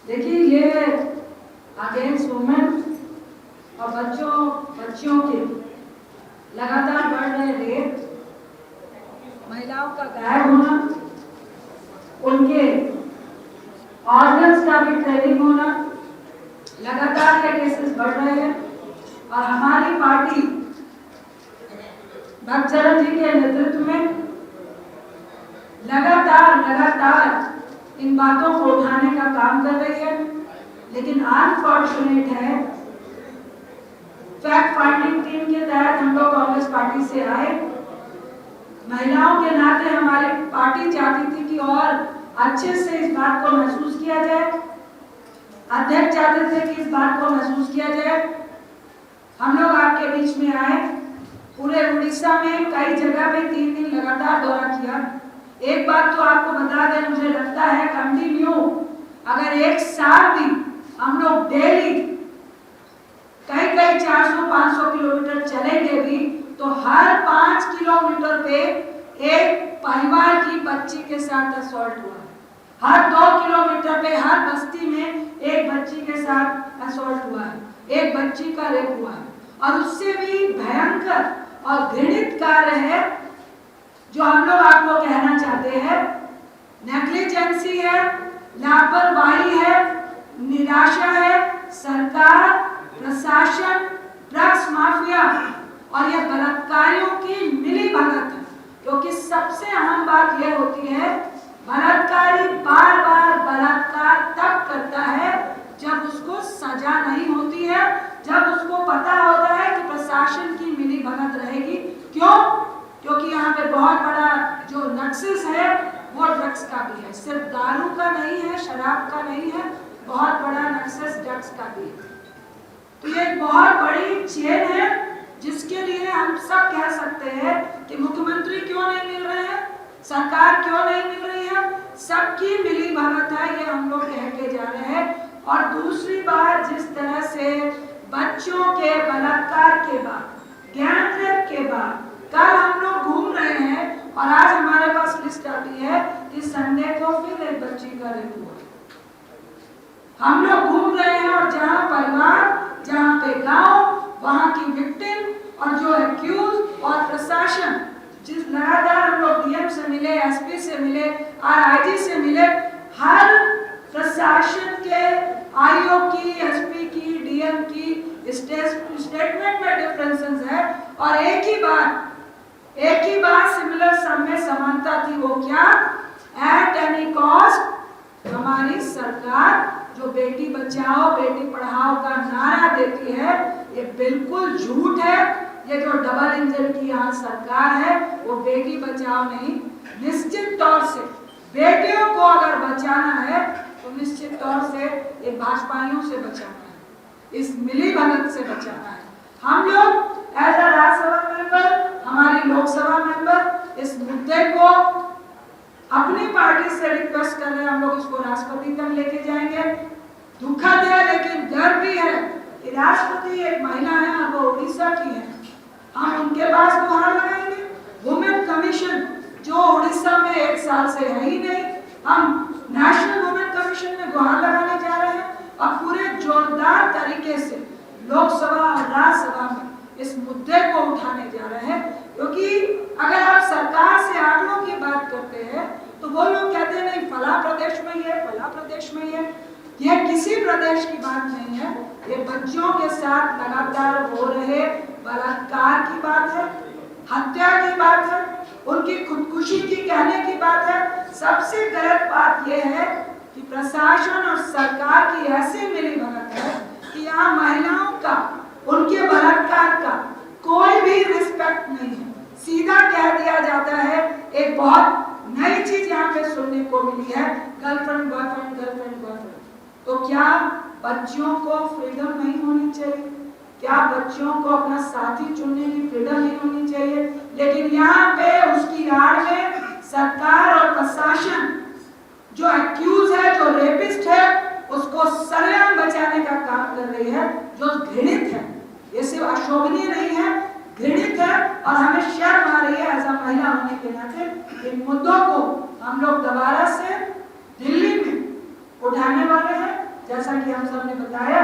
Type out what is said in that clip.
देखिए, ये against women और बच्चियों के लगातार बढ़ रहे रेप, महिलाओं का गायब होना, उनके ऑर्गन्स का भी ट्रेनिंग होना, लगातार ये केसेस बढ़ रहे हैं। और हमारी पार्टी भक्तचरण जी के नेतृत्व में लगातार इन बातों को उठाने का काम कर रही है। लेकिन अनफॉर्चुनेट है, फैक्ट फाइंडिंग टीम के तहत हम लोग कांग्रेस पार्टी से आए। महिलाओं के नाते हमारी पार्टी चाहती थी कि और अच्छे से इस बात को महसूस किया जाए। अध्यक्ष चाहते थे कि इस बात को महसूस किया जाए। हम लोग आपके बीच में आए, पूरे उड़ीसा में कई जगह पे 3 दिन लगातार दौरा किया। एक बात तो आपको बता दें, मुझे लगता है कंटिन्यू अगर एक साल भी हम लोग डेली कई 400-500 किलोमीटर चलेंगे भी तो हर 5 किलोमीटर पे एक परिवार की बच्ची के साथ असॉल्ट हुआ है। हर 2 किलोमीटर पे हर बस्ती में एक बच्ची के साथ असॉल्ट हुआ है, एक बच्ची का रेप हुआ है। और उससे भी भयंकर और घृणित कार्य है जो हम लोग आपको कहना चाहते हैं, नेग्लिजेंसी है, लापरवाही है, निराशा है। सरकार, प्रशासन, ड्रग्स माफिया और ये बलात्कारियों की मिली भगत है। क्योंकि सबसे अहम बात यह होती है, बलात्कारी बार बार बलात्कार तब करता है जब उसको सजा नहीं होती है, जब उसको पता होता है कि प्रशासन की मिली भगत रहेगी। क्यों? क्योंकि यहाँ पे बहुत बड़ा जो नक्सस है वो ड्रग्स का भी है, सिर्फ दारू का नहीं है, शराब का नहीं है, बहुत बड़ा नक्सस ड्रग्स का भी है। तो ये एक बहुत बड़ी चेन है जिसके लिए हम सब कह सकते हैं कि मुख्यमंत्री क्यों नहीं मिल रहे हैं, सरकार क्यों नहीं मिल रही है, सबकी मिली भगत है, ये हम लोग कह के जा रहे हैं। और दूसरी बात, जिस तरह से बच्चों के बलात्कार के बाद, गैंग रेप के बाद कल हम लोग घूम रहे हैं और आज हमारे पास लिस्ट आती है कि संडे को फिर एक बच्ची का रेप हुआ। हम लोग घूम रहे हैं और जहां परिवार, जहां पे गांव, वहां की विक्टिम और जो एक्यूज और प्रशासन, जिस लगातार हम लोग डीएम से मिले, एसपी से मिले, आरआईजी से मिले, हर प्रशासन के आईओ की, एसपी की, डीएम की स्टेटमेंट में डिफरेंसेस है। और एक ही बात सिमिलर सब में समानता थी। वो क्या? एट एनी कॉस्ट हमारी सरकार जो बेटी बचाओ बेटी पढ़ाओ का नारा देती है, ये बिल्कुल झूठ है। ये जो डबल इंजन की यहाँ सरकार है वो बेटी बचाओ नहीं, निश्चित तौर से बेटियों को अगर बचाना है तो निश्चित तौर से ये भाजपाइयों से बचाना है, इस मिली भगत से बचाना है। हम लोग एज अ राज्यसभा मेंबर, हमारी लोकसभा मेंबर इस मुद्दे को अपनी पार्टी से रिक्वेस्ट कर रहे हैं, हम लोग इसको राष्ट्रपति तक लेके जाएंगे। दुखद है लेकिन गर्व भी है कि राष्ट्रपति एक महिला है और वो उड़ीसा की है। हम उनके पास गुहार लगाएंगे। वुमेन कमीशन जो उड़ीसा में 1 साल से है ही नहीं, हम नेशनल वुमेन कमीशन में गुहार लगाने जा रहे हैं और पूरे जोरदार तरीके से लोकसभा और राज्यसभा में इस मुद्दे को उठाने जा रहे हैं। क्योंकि अगर आप सरकार से आंकड़ों की बात करते हैं तो वो लोग कहते हैं नहीं फला प्रदेश में ये, फला प्रदेश में ये। ये किसी प्रदेश की बात नहीं है, ये बच्चियों के साथ लगातार हो रहे बलात्कार की बात है, हत्या की बात है, उनकी खुदकुशी की कहने की बात है। सबसे गलत बात यह है कि प्रशासन और सरकार की ऐसी मिली भगत है कि यहाँ महिलाओं का, उनके बलात्कार का कोई भी रिस्पेक्ट नहीं है। सीधा कह दिया जाता है। एक बहुत नई चीज यहाँ पे सुनने को मिली है, गर्लफ्रेंड बॉयफ्रेंड, गर्लफ्रेंड बॉयफ्रेंड। तो क्या बच्चियों को फ्रीडम नहीं होनी चाहिए? क्या बच्चियों को अपना साथी चुनने की फ्रीडम नहीं होनी चाहिए? लेकिन यहाँ पे उसकी आड़ में सरकार और प्रशासन जो एक्यूज है, जो रेपिस्ट है, उसको सरेआम बचाने का काम कर रही है, जो घृणित है। ये सिर्फ अशोभनीय नहीं है, घृणित है। और हमें शर्म आ रही है ऐसा महिला होने के नाते। इन मुद्दों को हम लोग दोबारा से दिल्ली में उठाने वाले हैं जैसा कि हम सब ने बताया,